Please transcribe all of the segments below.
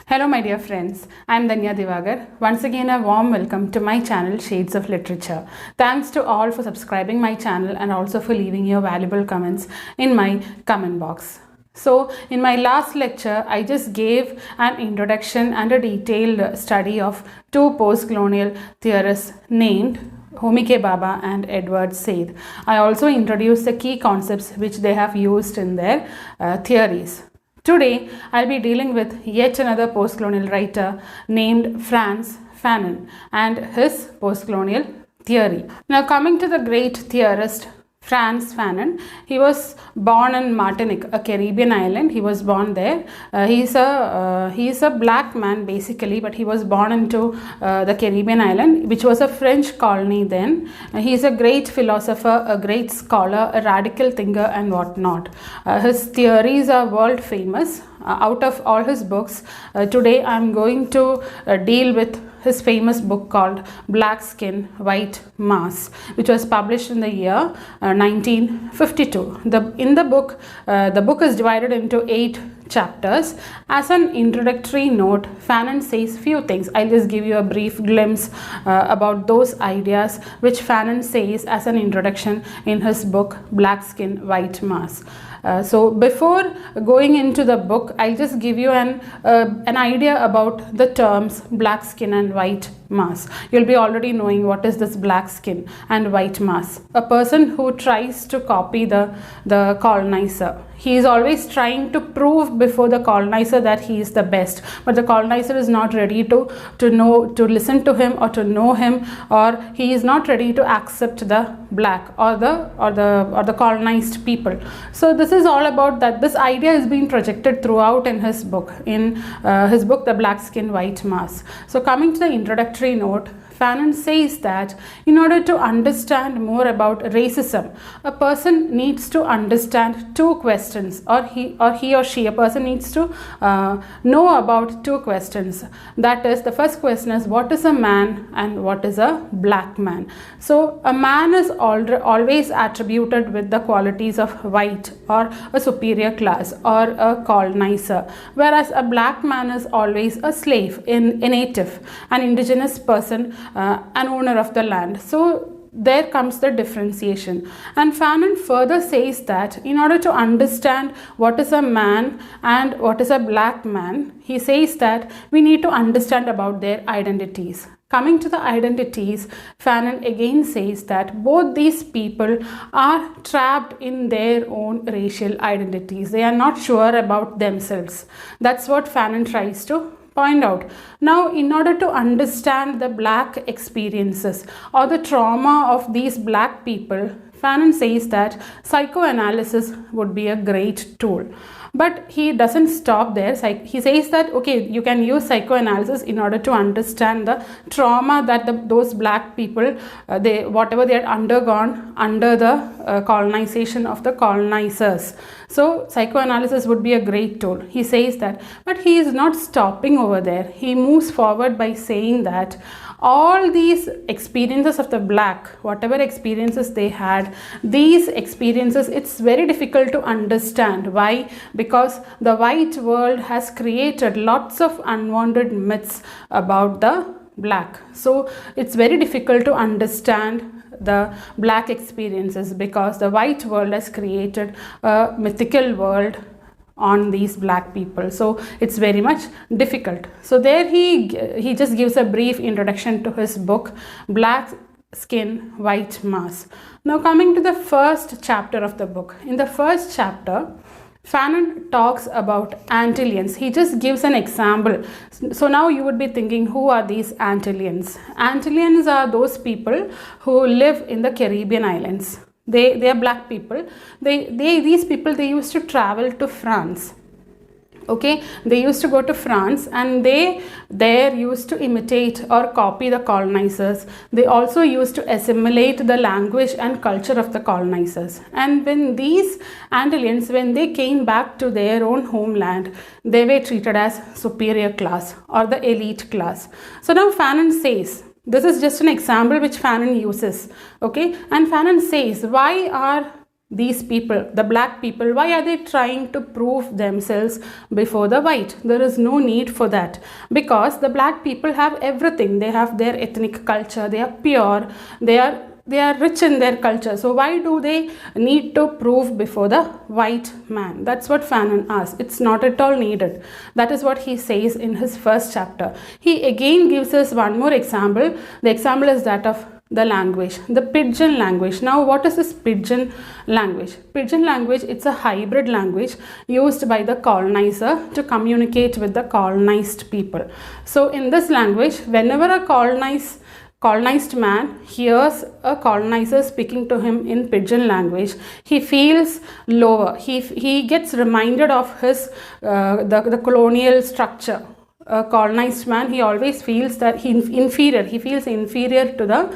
Hello my dear friends, I am Danya Divagar. Once again a warm welcome to my channel Shades of Literature. Thanks to all for subscribing my channel and also for leaving your valuable comments in my comment box. So in my last lecture I just gave an introduction and a detailed study of two post-colonial theorists named Homi K. Bhabha and Edward Said. I also introduced the key concepts which they have used in their theories. Today, I'll be dealing with yet another post-colonial writer named Frantz Fanon and his post-colonial theory. Now, coming to the great theorist Frantz Fanon, he was born in Martinique, a Caribbean island. He was born there. He's a black man basically, but he was born into the Caribbean island, which was a French colony then. He's a great philosopher, a great scholar, a radical thinker and whatnot. His theories are world famous. Out of all his books, today I'm going to deal with his famous book called Black Skin, White Mass, which was published in the year 1952. In the book is divided into 8 chapters. As an introductory note, Fanon says few things. I'll just give you a brief glimpse about those ideas which Fanon says as an introduction in his book Black Skin, White Mass. So before going into the book, I'll just give you an idea about the terms black skin and white mass. You'll be already knowing what is this black skin and white mass. A person who tries to copy the colonizer. He is always trying to prove before the colonizer that he is the best, but the colonizer is not ready to listen to him or to know him, or he is not ready to accept the black or the colonized people. So this is all about that. This idea is being projected throughout in his book, The Black Skin, White Mass. So coming to the introductory note, Fanon says that in order to understand more about racism, a person needs to understand 2 questions, or he or she, a person needs to know about 2 questions. That is, the first question is, what is a man and what is a black man? So a man is always attributed with the qualities of white or a superior class or a colonizer, whereas a black man is always a slave, a native, an indigenous person, an owner of the land. So there comes the differentiation. And Fanon further says that in order to understand what is a man and what is a black man, he says that we need to understand about their identities. Coming to the identities, Fanon again says that both these people are trapped in their own racial identities. They are not sure about themselves. That's what Fanon tries to point out. Now, in order to understand the black experiences or the trauma of these black people, Fanon says that psychoanalysis would be a great tool. But he doesn't stop there. He says that, okay, you can use psychoanalysis in order to understand the trauma that those black people, whatever they had undergone under the colonization of the colonizers. So psychoanalysis would be a great tool. He says that, but he is not stopping over there. He moves forward by saying that all these experiences of the black, whatever experiences they had, these experiences, it's very difficult to understand. Why? Because the white world has created lots of unwanted myths about the black. So it's very difficult to understand the black experiences because the white world has created a mythical world on these black people. So it's very much difficult. So there he just gives a brief introduction to his book Black Skin, White Mass. Now coming to the first chapter of the book. In the first chapter, Fanon talks about Antillians. He just gives an example. So now you would be thinking, who are these Antillians? Antillians are those people who live in the Caribbean islands. They are black people. These people used to travel to France. Okay, they used to go to France and they used to imitate or copy the colonizers. They also used to assimilate the language and culture of the colonizers. And when these Antillians, when they came back to their own homeland, they were treated as superior class or the elite class. So now Fanon says, this is just an example which Fanon uses, okay, and Fanon says, why are these people, the black people, why are they trying to prove themselves before the white? There is no need for that, because the black people have everything. They have their ethnic culture, they are pure, they are rich in their culture. So why do they need to prove before the white man? That's what Fanon asks. It's not at all needed. That is what he says in his first chapter. He again gives us one more example. The example is that of the language, the pidgin language. Now what is this pidgin language? Pidgin language, it's a hybrid language used by the colonizer to communicate with the colonized people. So in this language, whenever a colonized man hears a colonizer speaking to him in pidgin language, he feels lower. He gets reminded of his the colonial structure. A colonized man, he always feels that he feels inferior to the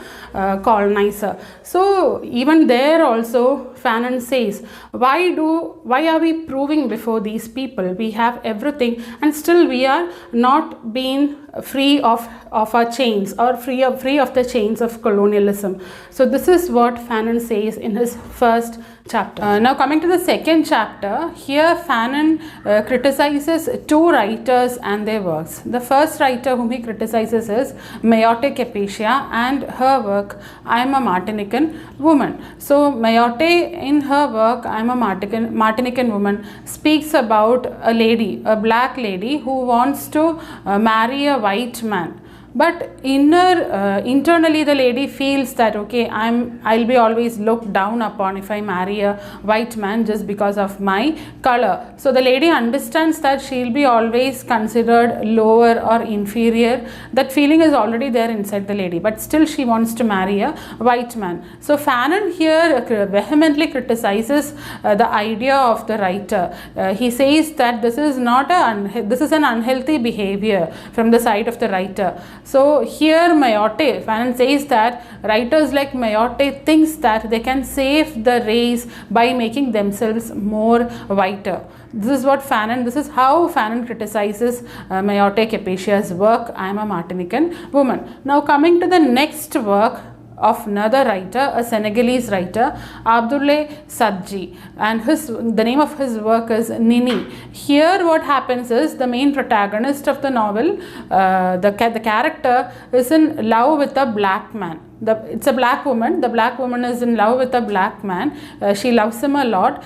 colonizer. So even there also Fanon says, why are we proving before these people? We have everything and still we are not being free of our chains, or free of the chains of colonialism. So this is what Fanon says in his first chapter. Now coming to the second chapter, here Fanon criticizes two writers and their works. The first writer whom he criticizes is Mayotte Kepetia and her work I Am a Martinican Woman. So Mayotte in her work I Am a Martinican Woman speaks about a lady, a black lady who wants to marry a white man. But internally the lady feels that okay, I'll be always looked down upon if I marry a white man just because of my color. So the lady understands that she'll be always considered lower or inferior. That feeling is already there inside the lady, but still she wants to marry a white man. So Fanon here vehemently criticizes the idea of the writer. He says that this is an unhealthy behavior from the side of the writer. So here Mayotte, Fanon says that writers like Mayotte thinks that they can save the race by making themselves more whiter. This is how Fanon criticizes Mayotte Kepetia's work, I Am a Martinican Woman. Now coming to the next work of another writer, a Senegalese writer, Abdoulaye Sadji, and the name of his work is Nini. Here what happens is the main protagonist of the novel, the character is in love with a black man. It's a black woman. The black woman is in love with a black man. She loves him a lot,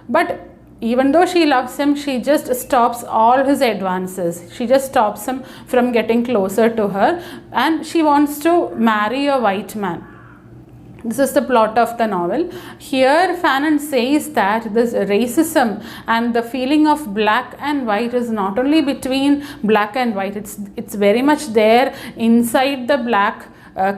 but even though she loves him, she just stops all his advances. She just stops him from getting closer to her, and she wants to marry a white man. This is the plot of the novel. Here Fanon says that this racism and the feeling of black and white is not only between black and white, it's very much there inside the black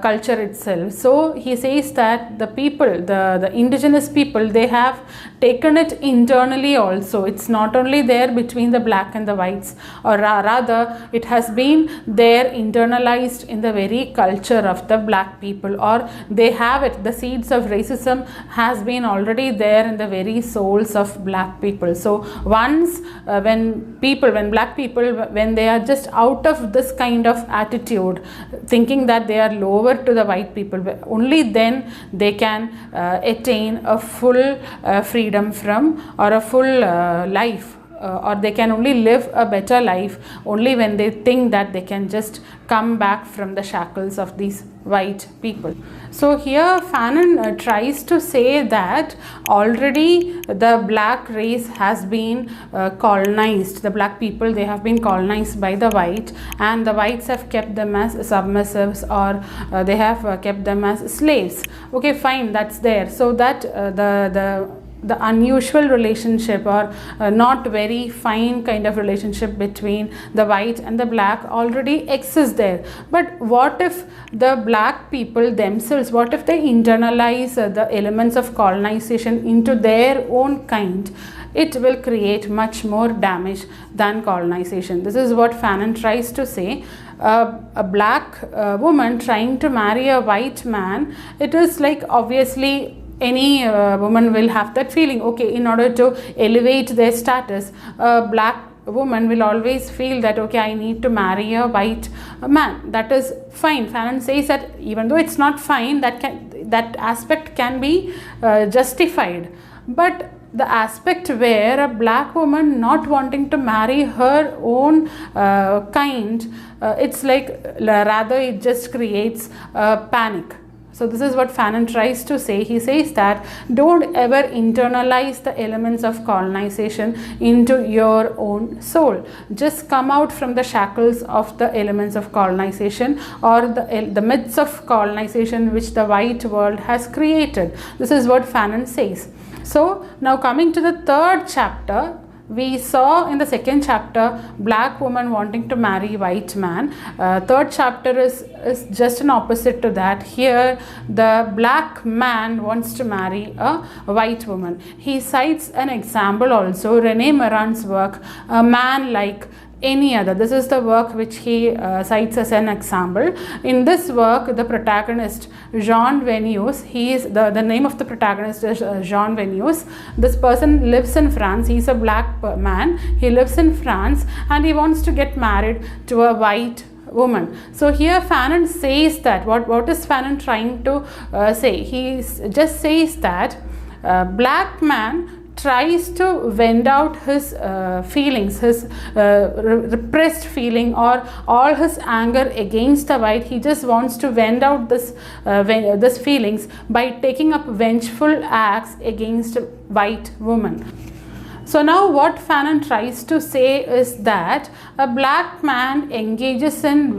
culture itself. So he says that the people, the indigenous people, they have taken it internally also. It's not only there between the black and the whites, or rather it has been there internalized in the very culture of the black people, or they have it. The seeds of racism has been already there in the very souls of black people. So once when black people, when they are just out of this kind of attitude, thinking that they are lower to the white people, only then they can attain a full freedom from, or a full life, or they can only live a better life only when they think that they can just come back from the shackles of these white people. So here Fanon tries to say that already the black race has been colonized. The black people, they have been colonized by the white, and the whites have kept them as submissives, or they have kept them as slaves. Okay, fine, that's there. So that the unusual relationship, or not very fine kind of relationship between the white and the black already exists there. But what if the black people themselves, what if they internalize the elements of colonization into their own kind? It will create much more damage than colonization. This is what Fanon tries to say. A black woman trying to marry a white man, it is like, obviously any woman will have that feeling. Okay, in order to elevate their status, a black woman will always feel that okay, I need to marry a white man. That is fine. Fanon says that even though it's not fine, that aspect can be justified. But the aspect where a black woman not wanting to marry her own kind, it's like rather it just creates panic. So this is what Fanon tries to say. He says that don't ever internalize the elements of colonization into your own soul. Just come out from the shackles of the elements of colonization or the myths of colonization which the white world has created. This is what Fanon says. So now coming to the third chapter, we saw in the second chapter black woman wanting to marry white man. Third chapter is just an opposite to that. Here the black man wants to marry a white woman. He cites an example also, René Maran's work, A Man Like Any Other. This is the work which he cites as an example. In this work, the protagonist Jean Venus, he is the name of the protagonist is Jean Venus. This person lives in France. He is a black man. He lives in France and he wants to get married to a white woman. So here Fanon says that what is Fanon trying to say? He just says that black man tries to vent out his feelings, his repressed feeling or all his anger against the white. He just wants to vent out this feelings by taking up vengeful acts against a white woman. So now what Fanon tries to say is that a black man engages in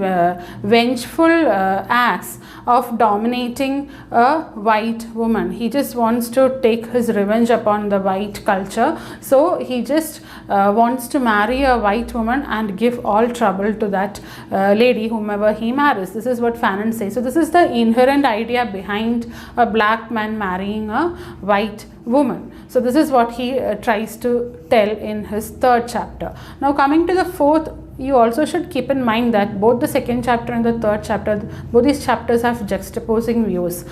vengeful acts of dominating a white woman. He just wants to take his revenge upon the white culture. So he just wants to marry a white woman and give all trouble to that lady whomever he marries. This is what Fanon says. So this is the inherent idea behind a black man marrying a white woman. So this is what he tries to tell in his third chapter. Now coming to the fourth, you also should keep in mind that both the second chapter and the third chapter, both these chapters have juxtaposing views.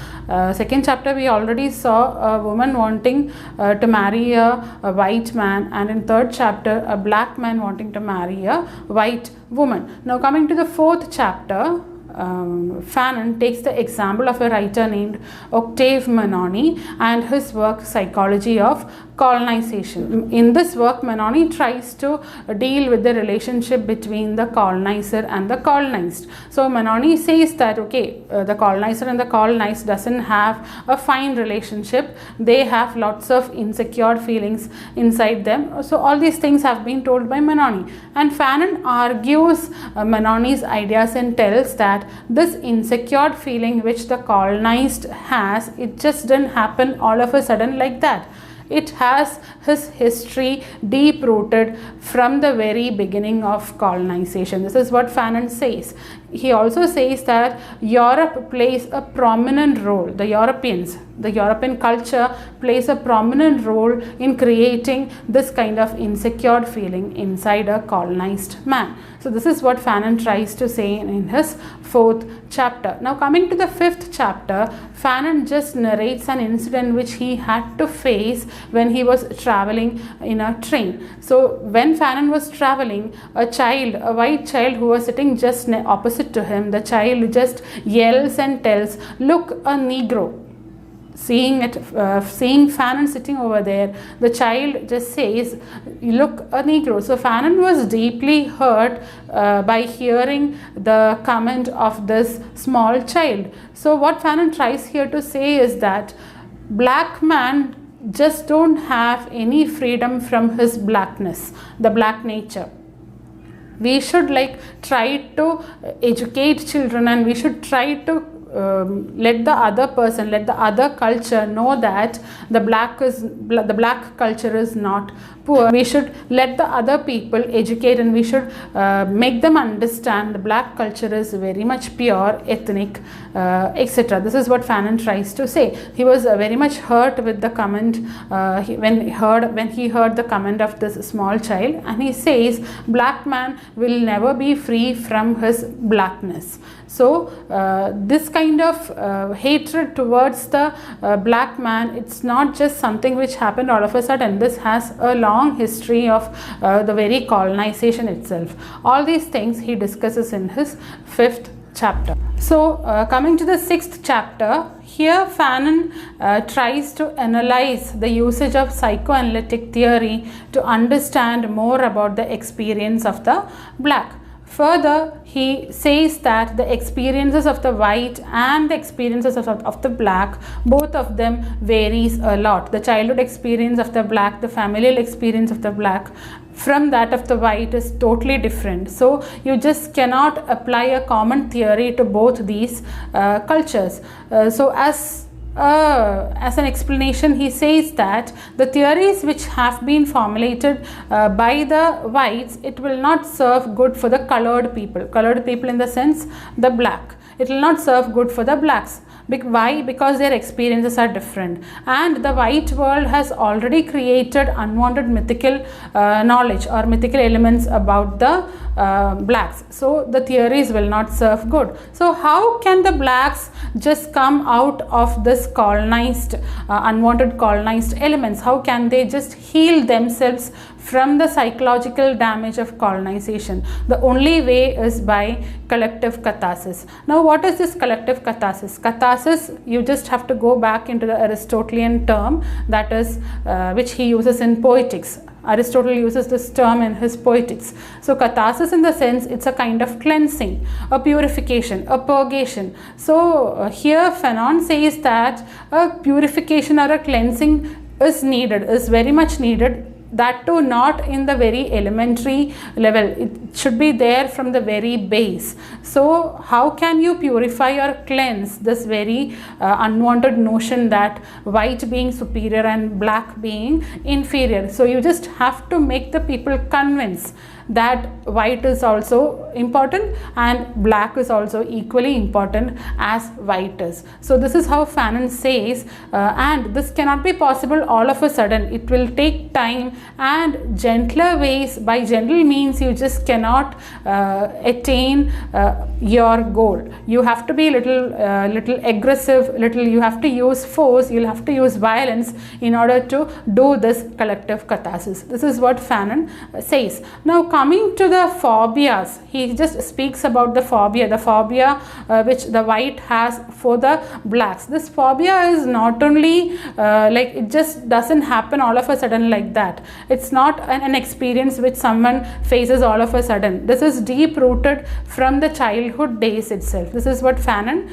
Second chapter we already saw a woman wanting to marry a white man, and in third chapter a black man wanting to marry a white woman. Now coming to the fourth chapter, Fanon takes the example of a writer named Octave Manoni and his work Psychology of Colonization. In this work, Manoni tries to deal with the relationship between the colonizer and the colonized. So Manoni says that okay, the colonizer and the colonized doesn't have a fine relationship. They have lots of insecure feelings inside them. So all these things have been told by Manoni, and Fanon argues Manoni's ideas and tells that this insecure feeling which the colonized has, it just didn't happen all of a sudden like that. It has his history deep rooted from the very beginning of colonization. This is what Fanon says. He also says that Europe plays a prominent role. The European culture plays a prominent role in creating this kind of insecure feeling inside a colonized man. So this is what Fanon tries to say in his fourth chapter. Now coming to the fifth chapter, Fanon just narrates an incident which he had to face when he was traveling in a train. So when Fanon was traveling, a white child who was sitting just opposite to him, the child just yells and tells, "Look, a Negro." Seeing Fanon sitting over there, the child just says, "Look, a Negro." So Fanon was deeply hurt by hearing the comment of this small child. So what Fanon tries here to say is that black man just don't have any freedom from his blackness, the black nature. We should try to educate children, and we should try to let the other person, let the other culture know that the black culture is not poor. We should let the other people educate, and we should make them understand the black culture is very much pure, ethnic, etc. This is what Fanon tries to say. He was very much hurt with the comment when he heard the comment of this small child, and he says black man will never be free from his blackness. So this kind of hatred towards the black man, it's not just something which happened all of a sudden. This has a long history of the very colonization itself. All these things he discusses in his fifth chapter. So coming to the 6th chapter, here Fanon tries to analyze the usage of psychoanalytic theory to understand more about the experience of the black. Further, he says that the experiences of the white and the experiences of the black, both of them varies a lot. The childhood experience of the black, the familial experience of the black from that of the white is totally different. So you just cannot apply a common theory to both these cultures. So as an explanation, he says that the theories which have been formulated by the whites, it will not serve good for the colored people in the sense the black. It will not serve good for the blacks. Why? Because their experiences are different, and the white world has already created unwanted mythical knowledge or mythical elements about the blacks. So the theories will not serve good. So how can the blacks just come out of this colonized unwanted colonized elements? How can they just heal themselves from the psychological damage of colonization? The only way is by collective catharsis. Now what is this collective catharsis? Catharsis, you just have to go back into the Aristotelian term, that is which he uses in Poetics. Aristotle uses this term in his Poetics. So catharsis, in the sense, it's a kind of cleansing, a purification, a purgation. So here Fanon says that a purification or a cleansing is needed, is very much needed. That too not in the very elementary level, it should be there from the very base. So how can you purify or cleanse this very unwanted notion that white being superior and black being inferior? So you just have to make the people convince that white is also important and black is also equally important as white is. So this is how Fanon says, and this cannot be possible all of a sudden. It will take time and gentler ways. By gentle means, you just cannot attain your goal. You have to be little aggressive, you have to use force, you'll have to use violence in order to do this collective catharsis. This is what Fanon says. Now coming to the phobias, he just speaks about the phobia which the white has for the blacks. This phobia is not only it just doesn't happen all of a sudden like that. It's not an experience which someone faces all of a sudden. This is deep rooted from the childhood days itself. This is what Fanon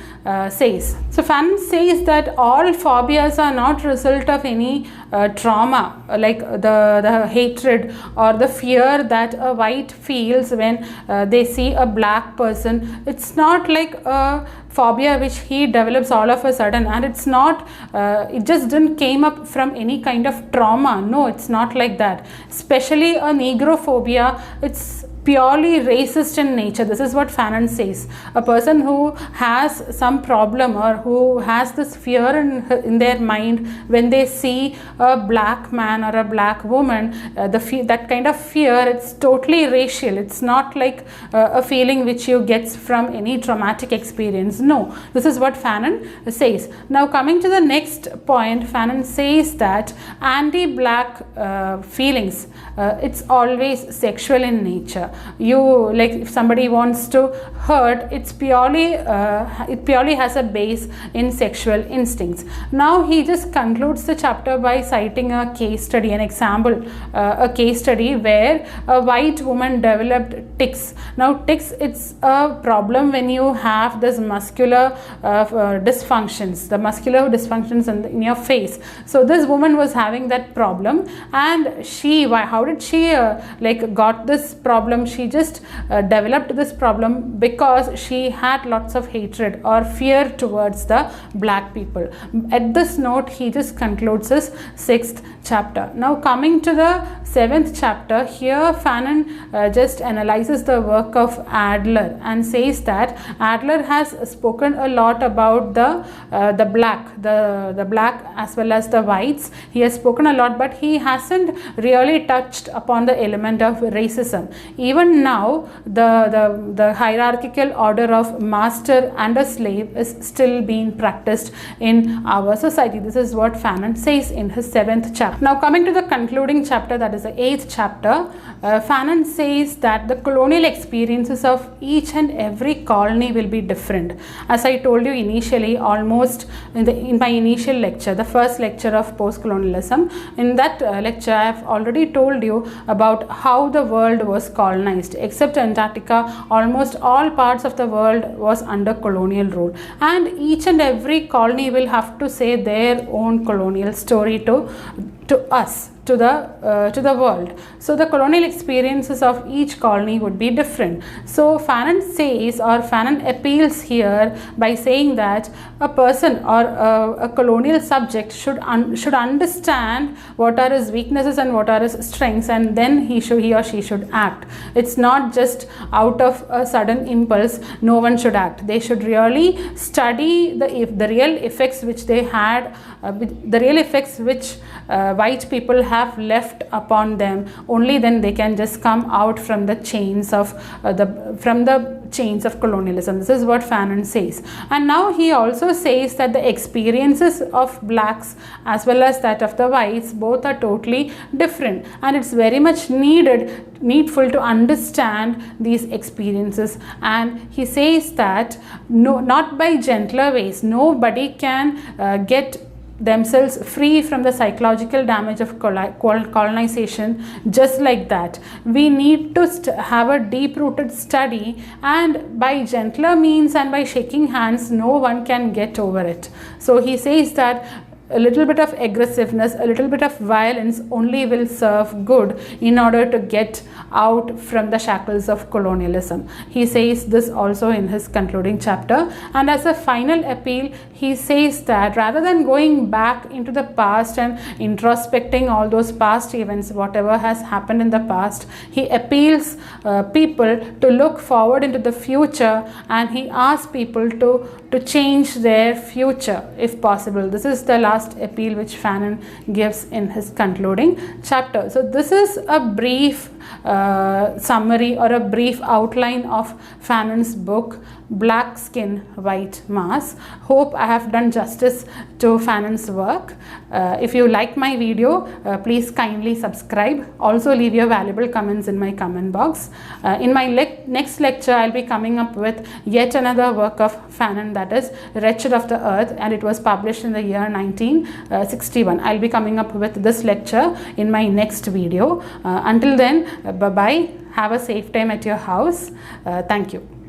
says. So Fanon says that all phobias are not result of any trauma, like the hatred or the fear that a white feels when they see a black person. It's not like a phobia which he develops all of a sudden, and it's not it just didn't came up from any kind of trauma. No, it's not like that. Especially a negrophobia, it's purely racist in nature. This is what Fanon says. A person who has some problem or who has this fear in their mind when they see a black man or a black woman, that kind of fear, it's totally racial. It's not like a feeling which you get from any traumatic experience. No, this is what Fanon says. Now coming to the next point, Fanon says that anti-black feelings, it's always sexual in nature. If somebody wants to hurt, it purely has a base in sexual instincts. Now he just concludes the chapter by citing a case study, an example, a case study where a white woman developed tics. Now tics, it's a problem when you have this muscular dysfunctions, the muscular dysfunctions in your face. So this woman was having that problem, and how did she got this problem? She just developed this problem because she had lots of hatred or fear towards the black people. At this note, he just concludes his 6th chapter. Now coming to the 7th chapter, here Fanon just analyzes the work of Adler and says that Adler has spoken a lot about the black as well as the whites. He has spoken a lot, but he hasn't really touched upon the element of racism. Even even now the hierarchical order of master and a slave is still being practiced in our society. This is what Fanon says in his 7th chapter. Now coming to the concluding chapter, that is the 8th chapter, Fanon says that the colonial experiences of each and every colony will be different. As I told you initially, almost in my initial lecture, the first lecture of post-colonialism, in that lecture I have already told you about how the world was colonized. Except Antarctica, almost all parts of the world was under colonial rule, and each and every colony will have to say their own colonial story to us, to the world. So the colonial experiences of each colony would be different. So Fanon says, or Fanon appeals here by saying that a person or a colonial subject should understand what are his weaknesses and what are his strengths, and then he or she should act. It's not just out of a sudden impulse. No one should act. They should really study the real effects which they had, the real effects which white people have left upon them. Only then they can just come out from the chains of colonialism. This is what Fanon says. And now he also says that the experiences of blacks as well as that of the whites, both are totally different, and it's very much needful to understand these experiences. And he says that not by gentler ways, nobody can get themselves free from the psychological damage of colonization just like that. We need to have a deep-rooted study, and by gentler means and by shaking hands, no one can get over it. So he says that a little bit of aggressiveness, a little bit of violence only will serve good in order to get out from the shackles of colonialism. He says this also in his concluding chapter. And as a final appeal, he says that rather than going back into the past and introspecting all those past events, whatever has happened in the past, he appeals people to look forward into the future, and he asks people to change their future if possible. This is the last appeal which Fanon gives in his concluding chapter. So this is a brief summary or a brief outline of Fanon's book, Black Skin, White Mass. Hope I have done justice to Fanon's work. If you like my video, please kindly subscribe. Also leave your valuable comments in my comment box. In my next lecture, I'll be coming up with yet another work of Fanon, that is Wretched of the Earth, and it was published in the year 1961. I'll be coming up with this lecture in my next video. Until then, bye-bye. Have a safe time at your house. Thank you.